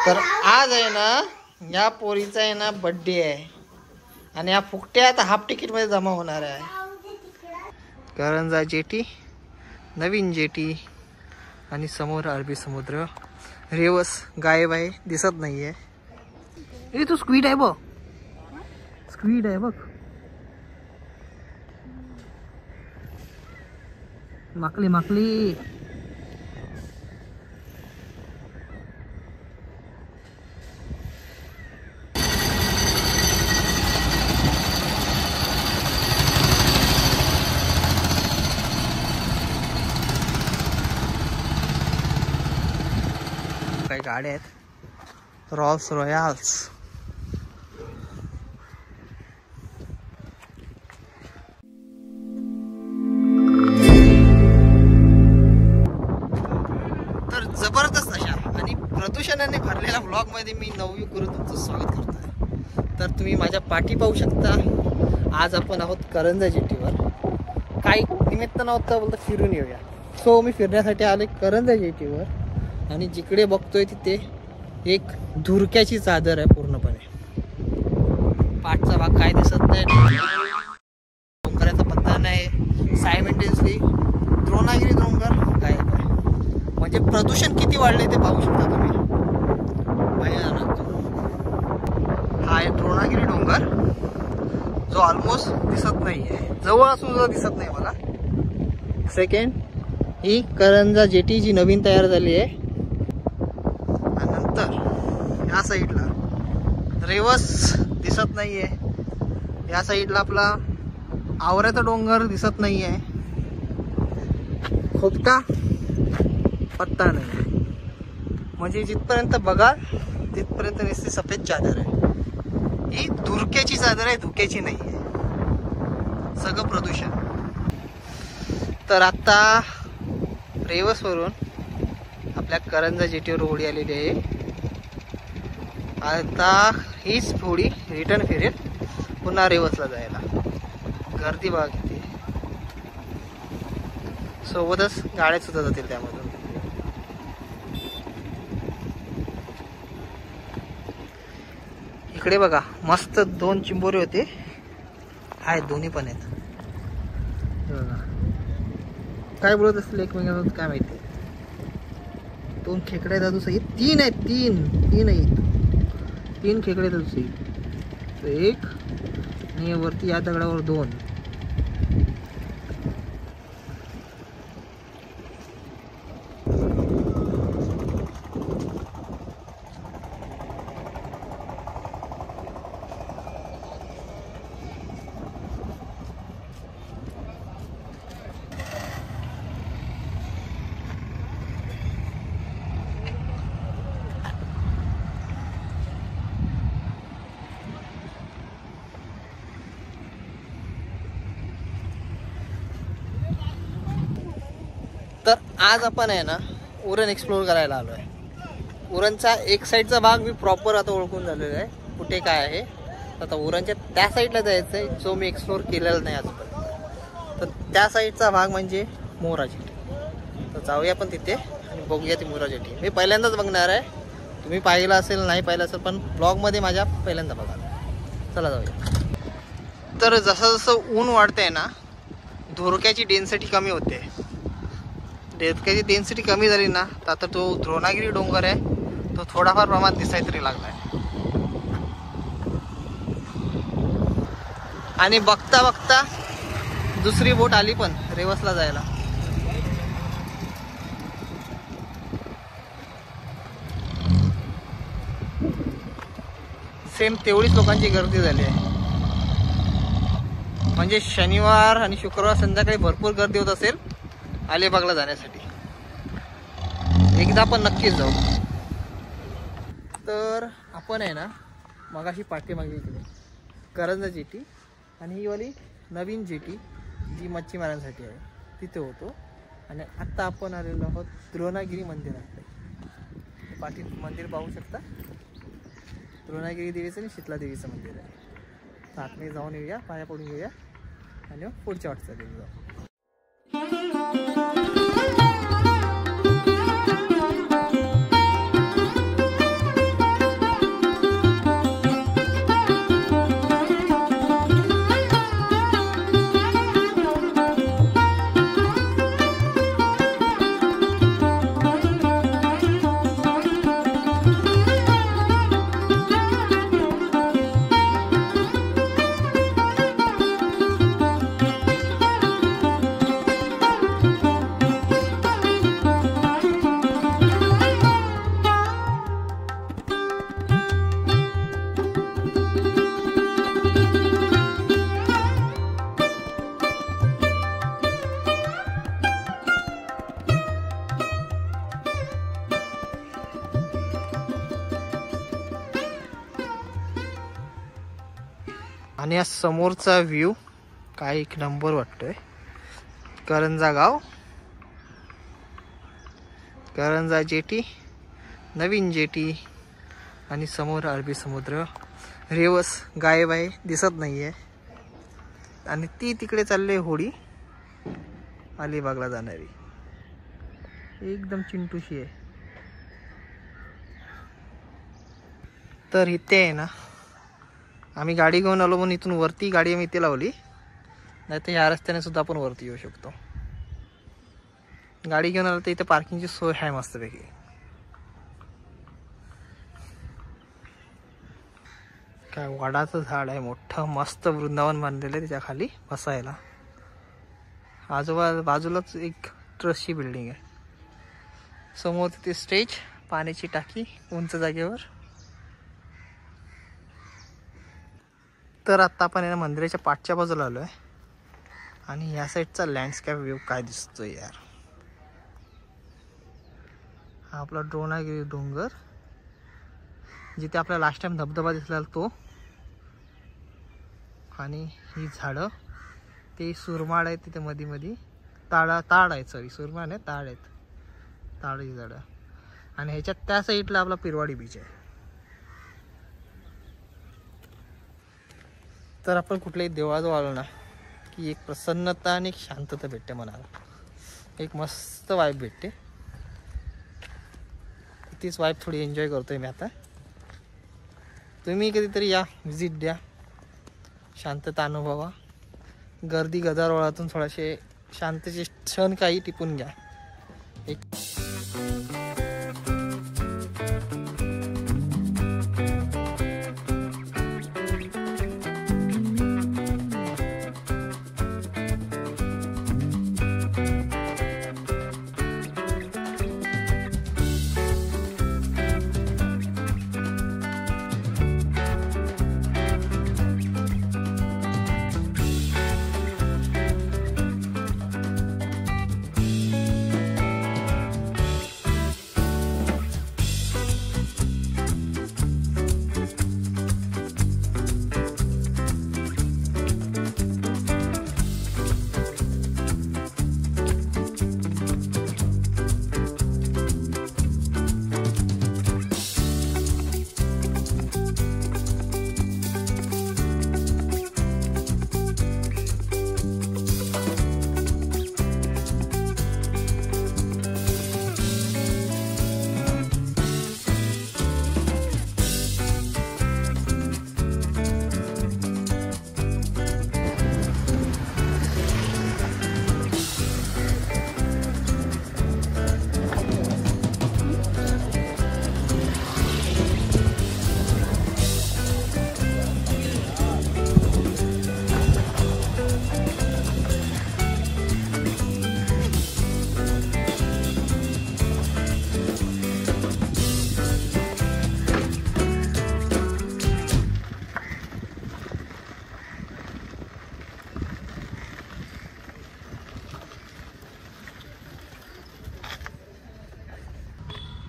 तर आज आहे ना या पोरीचा आहे ना बर्थडे आहे आणि या फुकट्या आता हाफ तिकीट मध्ये जमा होणार आहे. करंजा जेटी, नवीन जेटी आणि समोर अरबी समुद्र. रेवस गायब आहे, दिसत नाहीये. ए तो स्क्वीड आहे बघ, स्क्वीड आहे बघ. माकली माकली. काही गाड्या आहेत, रॉल्स रॉयल्स. तर जबरदस्त अशा आणि प्रदूषणाने भरलेल्या ब्लॉग मध्ये मी नववी करून तुमचं स्वागत करतोय. तर तुम्ही माझ्या पाठी पाहू शकता. आज आपण आहोत करंजा जेटीवर. काही निमित्त नव्हतं, बोलतं फिरून येऊया. सो मी फिरण्यासाठी आले करंजा जेटीवर आणि जिकडे बघतोय तिथे एक धुरक्याची चादर आहे पूर्णपणे. पाठचा भाग काय दिसत नाही, डोंगराचा पत्ता नाही. सायमेंटेनियसली द्रोणागिरी डोंगर गायब आहे. म्हणजे प्रदूषण किती वाढले ते पाहू शकता तुम्ही. भयानक. हा आहे द्रोणागिरी डोंगर जो ऑलमोस्ट दिसत नाही आहे, जवळ असून सुद्धा दिसत नाही मला. सेकंड, ही करंजा जेटी जी नवीन तयार झाली आहे. या साईडला रेवस दिसत नाहीये. या साईडला आपला आवऱ्याचा डोंगर दिसत नाहीये. खोपटा पत्ता नाही. म्हणजे जिथपर्यंत बघाल तिथपर्यंत नुसती सफेद चादर आहे. ही धुरक्याची चादर आहे, धुक्याची नाही आहे. सगळं प्रदूषण. तर आता रेवस वरून आपल्या करंजा जेटीवर होडी आलेली आहे. आता हीच होडी रिटर्न फिरेल पुन्हा रेवसला जायला. गर्दी बघा किती. सोबतच गाड्या सुद्धा जातील त्यामधून. इकडे बघा मस्त 2 चिंबोरे होते, आहेत दोन्ही पण आहेत. बघा काय बोलत असतील एकमेकांना काय माहिती. 2 खेकडे दादू सही 3 आहेत. 3 आहेत. 3 खेकडे दादू सही. 1 आणि वरती या दगडावर 2. तर आज आपण आहे ना उरण एक्सप्लोर करायला आलो आहे. उरणचा एक साईडचा भाग मी प्रॉपर आता ओळखून झालेला आहे कुठे काय आहे. आता उरणच्या त्या साईडला जायचं आहे जो मी एक्सप्लोर केलेला नाही आजपर्यंत. तर त्या साईडचा भाग म्हणजे मोरा जेटी. तर जाऊया आपण तिथे आणि बघूया ती मोरा जेटी. मी पहिल्यांदाच बघणार आहे. तुम्ही पाहिलं असेल नाही पाहिलं असेल पण ब्लॉगमध्ये माझ्या पहिल्यांदा बघा. चला जाऊया. तर जसं जसं ऊन वाढतंय ना धुरक्याची डेन्सिटी कमी होते. धुरक्याची डेन्सिटी कमी झाली ना तर आता तो द्रोणागिरी डोंगर आहे तो थोडाफार प्रमाणात दिसायला तरी लागलाय. आणि बघता बघता दुसरी बोट आली पण रेवसला जायला. सेम तेवढीच लोकांची गर्दी झाली आहे. म्हणजे शनिवार आणि शुक्रवार संध्याकाळी भरपूर गर्दी होत असेल अलिबागला जाण्यासाठी. एकदा आपण नक्कीच जाऊ. तर आपण आहे ना मगाशी पाठीमागे इकडे करंजा जेटी आणि ही वाली नवीन जेटी जी मच्छीमारांसाठी आहे तिथे होतो. आणि आत्ता आपण आलेलो आहोत द्रोणागिरी मंदिराकडे. पाठी मंदिर पाहू शकता. द्रोणागिरी देवीचं आणि शीतला देवीचं मंदिर आहे. तर आतमध्ये जाऊन येऊया, पाया पडून घेऊया आणि पुढच्या वाटचालीला जाऊ. आणि या समोरचा व्ह्यू काय एक नंबर वाटतोय. करंजा गाव, करंजा जेटी, नवीन जेटी आणि समोर अरबी समुद्र. रेवस गायब आहे, दिसत नाहीये. आणि ती तिकडे चालले होडी अलिबागला जाणारी, एकदम चिंटूशी आहे. तर इथे आहे ना, आम्ही गाडी घेऊन आलो म्हणून इथून वरती गाडी आम्ही इथे लावली, नाही तर ह्या रस्त्याने सुद्धा आपण वरती येऊ शकतो. गाडी घेऊन आलो तर इथे पार्किंगची सोय आहे मस्तपैकी. काय वडाचं झाड आहे मोठं, मस्त वृंदावन बांधलेलं आहे त्याच्या खाली बसायला. बाजूलाच एक ट्रस्टची बिल्डिंग आहे. समोर तिथे स्टेज, पाण्याची टाकी उंच जागेवर. तर आता आपण या मंदिराच्या पाठच्या बाजूला आलोय आणि या साईडचा लँडस्केप व्ह्यू काय दिसतोय यार. हा आपला द्रोणागिरी डोंगर, जिथे आपला लास्ट टाइम धबधबा दिसला तो. आणि ही झाडं, ते सुरमाड आहे तिथे मध्ये मध्ये. ताड आहेत, सॉरी सुरमाड आहे, ताड आहेत, ताडाची झाडं. आणि ह्याच्यात त्या साईडला आपला पिरवाडी बीच आहे. तर आपण कुठल्याही देवळाजवळ आलो ना की एक प्रसन्नता आणि एक शांतता भेटते मनाला. एक मस्त वाईब भेटते. तीच वाईब थोडी एन्जॉय करतोय मी आता. तुम्ही कधीतरी या, विजिट द्या, शांतता अनुभवा. गर्दी गदारोळातून थोडेसे शांततेचे क्षण काही टिपून घ्या. एक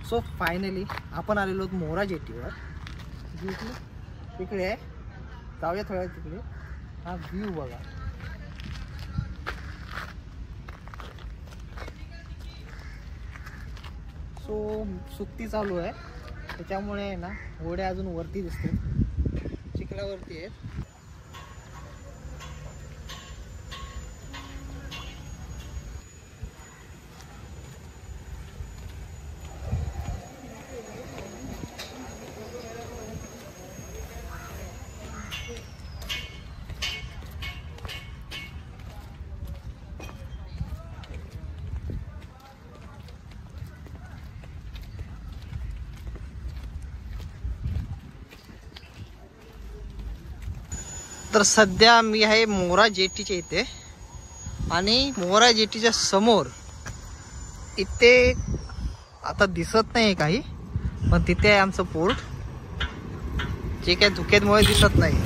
सो फायनली आपण आलेलो आहोत मोरा जेटीवर. तिकडे आहे, जाऊया थोड्या तिकडे. हा व्ह्यू बघा. सो सुट्टी चालू आहे त्याच्यामुळे आहे ना, होड्या अजून वरती दिसते, चिखलावरती आहेत. तर सध्या मी आहे मोरा जेटीच्या इथे. आणि मोरा जेटीच्या समोर इथे आता दिसत नाही काही, पण तिथे आहे आमचं पोर्ट, जे काय धुक्यामुळे दिसत नाही.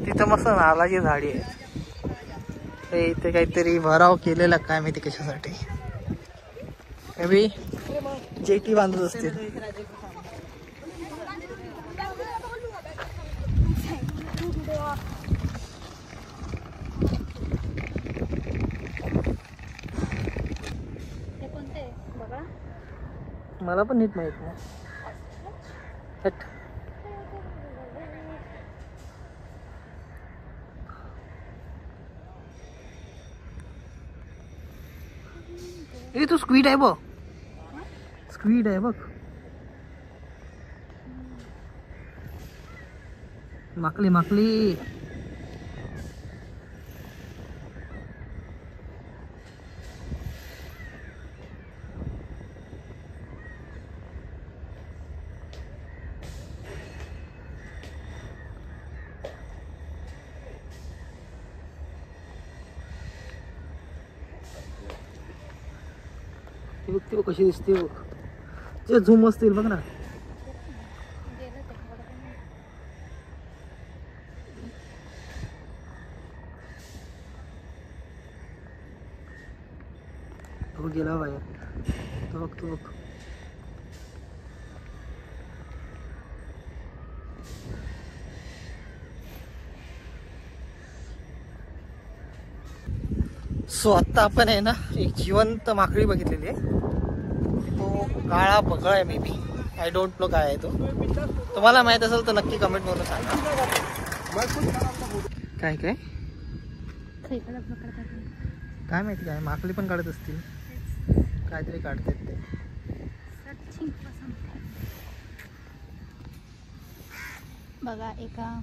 तिथं मस्त नारळाची झाडी आहे. इथे काहीतरी भराव केलेला काय माहिती कशासाठी, मे बी जेटी बांधत असतील. मला पण नीट माहित नाही. हट. ए तो स्क्वीड आहे बघ. स्क्वीड आहे बघ. माकली माकली. ती बघ कशी दिसते बघ. ते झूम असतील बघ ना. तो गेला बाहेर. तो बघ तो बघ. सो आता आपण आहे ना एक जिवंत माकडी बघितलेली आहे. तो काळा बगळा आहे may be. I don't know काय आहे तो. तुम्हाला माहित असेल तर नक्की कमेंट करून सांगा. काय काय काय माहिती काय माकडी पण काढत असतील. काहीतरी काढतात ते. बघा एका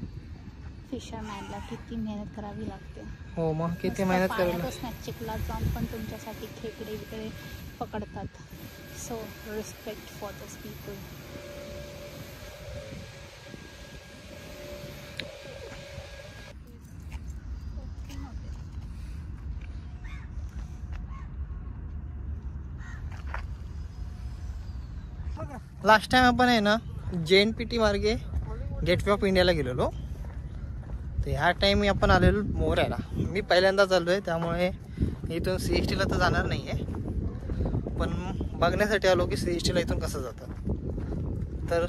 फिशरमॅनला किती मेहनत करावी लागते. हो मग किती मेहनत करायला. चिखलात जाऊन पण तुमच्यासाठी खेकडे विकडे पकडतात. So respect for this people. Last time आपण आहे ना JNPT मार्गे गेटवे ऑफ इंडियाला गेलेलो. तर ह्या टाइम आपण आलेलो मोऱ्याला. मी पहिल्यांदा चाललो आहे त्यामुळे इथून CSTला तर जाणार नाही आहे. पण बघण्यासाठी आलो की CSTला इथून कसं जातं. तर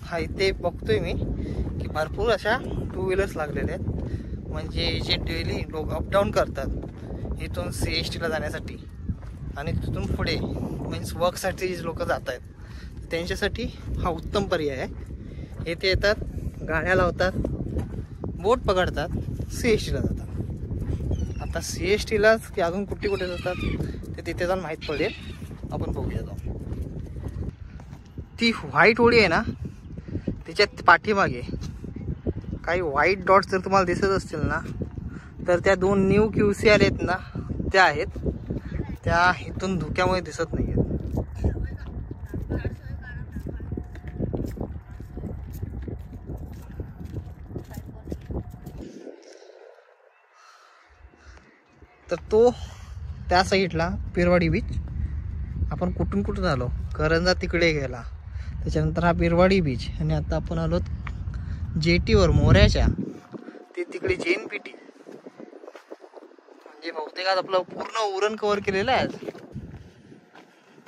हा इथे बघतोय मी की भरपूर अशा 2 व्हीलर्स लागलेले आहेत. म्हणजे जे डेली लोक अपडाऊन करतात इथून CSTला जाण्यासाठी आणि तिथून पुढे मीन्स वर्कसाठी जे लोक जात आहेत त्यांच्यासाठी हा उत्तम पर्याय आहे. येथे येतात, गाड्या लावतात, बोट पकडतात, CSTला जातात. आता CSTलाच की अजून कुठे कुठे जातात ते तिथे जाऊन माहीत पडेल. आपण बघूया जाऊ. ती व्हाईट होडी आहे ना त्याच्यात पाठीमागे काही व्हाईट डॉट्स जर तुम्हाला दिसत असतील ना तर त्या 2 न्यू QC आहेत ना त्या आहेत. त्या इथून धुक्यामुळे दिसत नाही आहेत. तर तो त्या साईडला पिरवाडी बीच. आपण कुठून कुठून आलो. करंजा तिकडे गेला. त्याच्यानंतर हा पिरवाडी बीच आणि आता आपण आलो जेटीवर मोऱ्याच्या. ते तिकडे JNPT. म्हणजे बहुतेक आज आपलं पूर्ण उरण कव्हर केलेलं आहे.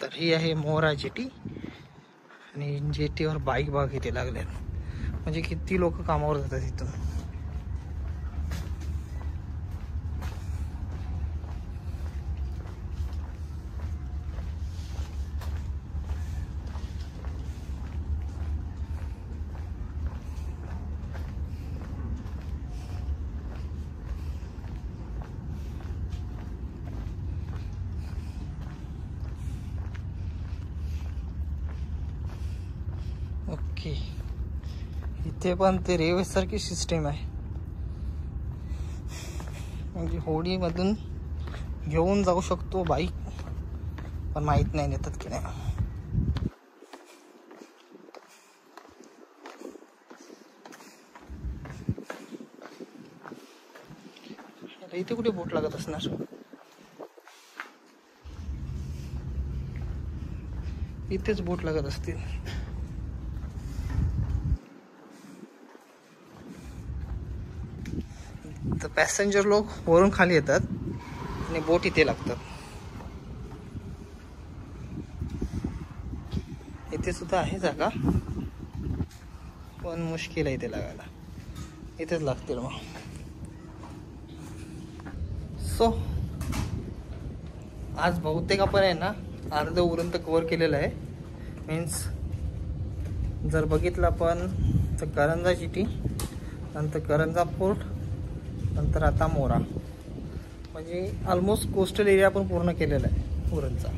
तर ही आहे मोरा जेटी आणि जेटीवर बाईक बाग इथे लागले. म्हणजे किती लोक कामावर जातात इथून. ओके. इथे पण ते रेल्वे सारखी सिस्टीम आहे. म्हणजे होडीमधून घेऊन जाऊ शकतो बाईक. पण माहित नाही नेतात की नाही. इथे कुठे बोट लागत असणार. इथेच बोट लागत असतील. तर पॅसेंजर लोक वरून खाली येतात आणि बोट इथे लागतात. इथे सुद्धा आहे जागा पण मुश्किल आहे इथे लागायला. इथेच लागतील मग. सो आज बहुतेक आपण आहे ना अर्ध उरण तर कव्हर केलेलं आहे. मीन्स जर बघितलं आपण तर करंजा सिटी, नंतर करंजा फोर्ट, नंतर आता मोरा, म्हणजे ऑलमोस्ट कोस्टल एरिया पण पूर्ण केलेला आहे उरणचा.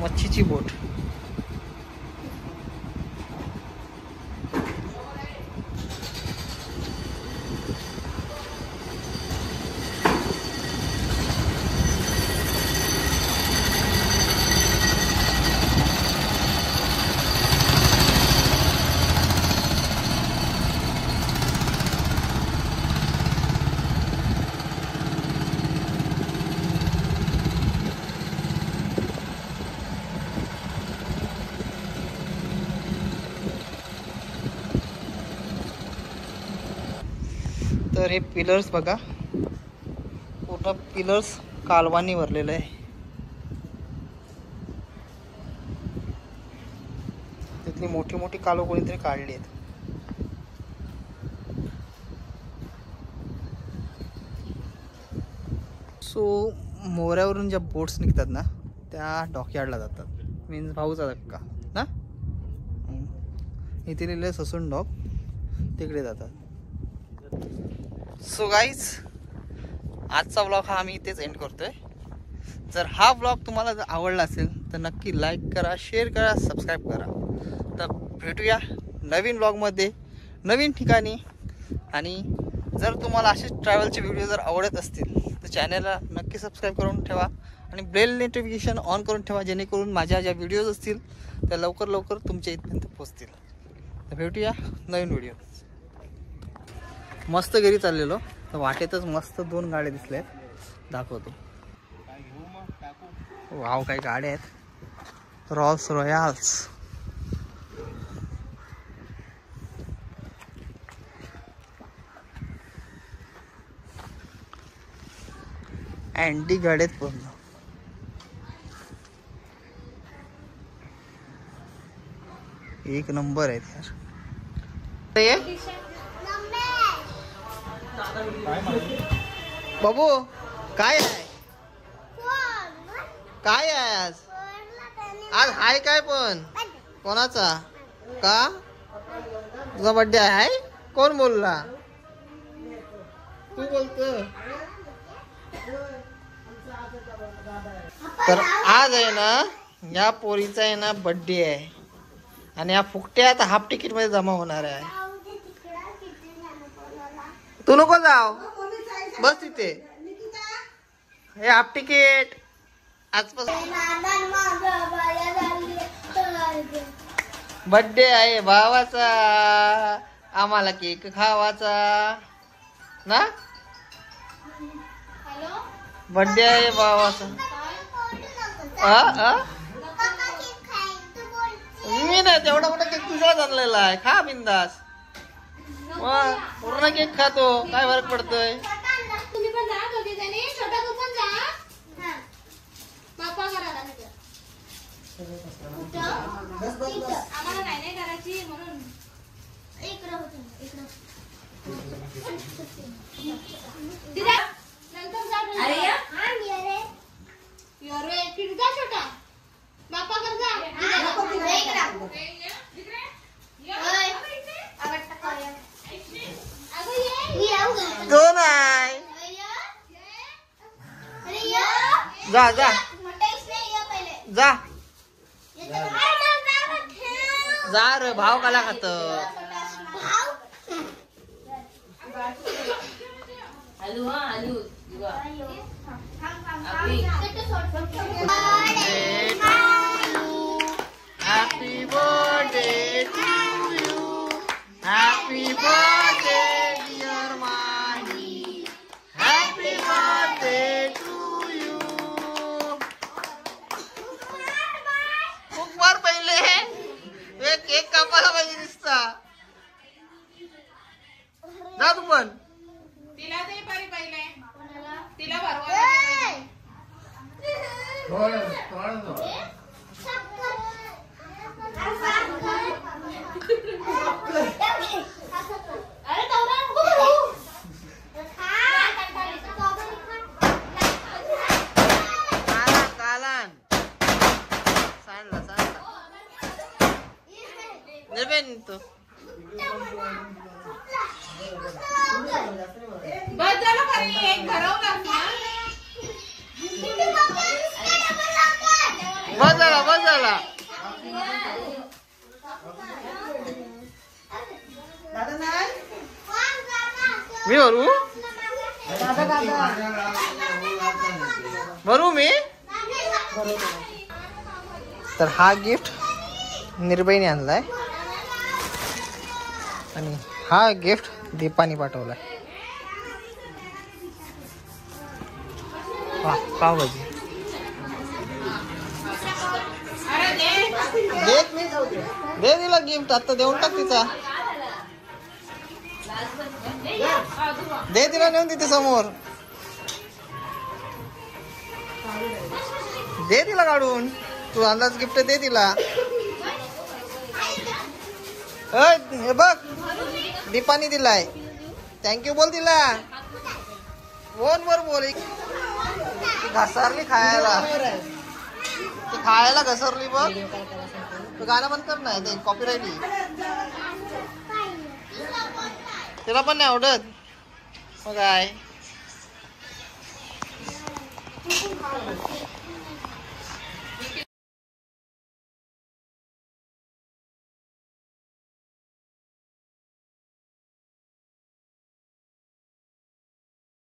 मच्छीची बोट. तर हे पिलर्स बघा, पूर्ण पिलर्स कालवानी भरलेलं आहे. तिथली मोठी मोठी कालव कोणीतरी काढली आहेत. सो मोऱ्यावरून ज्या बोट्स निघतात ना त्या डॉकयार्डला जातात. मीन्स भाऊचा धक्का ना, इथे लिहिलं ससून डॉक, तिकडे जातात. सो गाईज, आजचा व्लॉग हा आम्ही इथेच एंड करतोय. जर हा व्लॉग तुम्हाला जर आवडला असेल तर नक्की लाईक करा, शेअर करा, सबस्क्राईब करा. तर भेटूया नवीन व्लॉगमध्ये नवीन ठिकाणी. आणि जर तुम्हाला असे ट्रॅव्हलचे व्हिडिओ जर आवडत असतील तर चॅनलला नक्की सबस्क्राईब करून ठेवा आणि बेल नोटिफिकेशन ऑन करून ठेवा, जेणेकरून माझ्या ज्या व्हिडिओज असतील त्या लवकर लवकर तुमच्या इथपर्यंत पोहोचतील. तर भेटूया नवीन व्हिडिओ. मस्त घरी चाललेलो तर वाटेतच मस्त 2 गाड्या दिसल्या आहेत, दाखवतो. वाव, काही गाड्या आहेत, रॉल्स रॉयल्स. अँटी गाड्या आहेत पूर्ण. एक नंबर आहेत यार. बाबू काय आहे, काय आहे आज? आज हाय काय पण कोणाचा? का तुझा बर्थडे आहे? कोण बोलला? तू बोलतो. तर आज आहे ना या पोरीचा आहे ना बर्थडे आहे आणि या फुकट्या आता हाफ तिकीट मध्ये जमा होणार आहे. तू नको जाव, बस तिथे. हे हाफ तिकीट आजपासून बर्थडे आहे भावाचा, आम्हाला केक खावाचा ना. बर्थडे आहे भावाचा. मी नाही तेवढा मोठा केक तुझ्याच आणलेला आहे, खा बिंदास. पूर्ण केक खातो, काय फरक पडतोय. तुम्ही पण जा, दोघे जणी. छोटा तू पण जा. बाप्पा करायला आम्हाला नाही करायची म्हणून इकडं नंतर जा. अरे जा छोटा, बाप्पा कर जा. दोन आहे. जा जा जा जा रे, भाव काला खात. Happy birthday to you, happy birthday dear Mahi, happy birthday to you. खूप बार पहिले केक कापायला पाहिजे दिसता. जा तू पण. तिला ते अरे तेवढा नको करू. खा. कालान सांडला नेबेन तो बस झालं का रे? एक भरवलं ना. बस झाला मी भरू मी तर हा गिफ्ट निर्भयने आणलाय आणि हा गिफ्ट दीपानी पाठवलाय. पावभाजी दे दिला गिफ्ट आता देऊन टाक तिचा. दे तिला नेऊन तिथे समोर दे तिला काढून. तू अंदाज गिफ्ट दे तिला. हे बघ दीपानी दिलाय. थँक्यू बोल तिला. फोन वर बोल. ती घसरली खायला. ती खायला घसरली बघ. तू गाणं बंद कर नाही ते कॉपीराईट तिला पण नाही आवडत मग काय.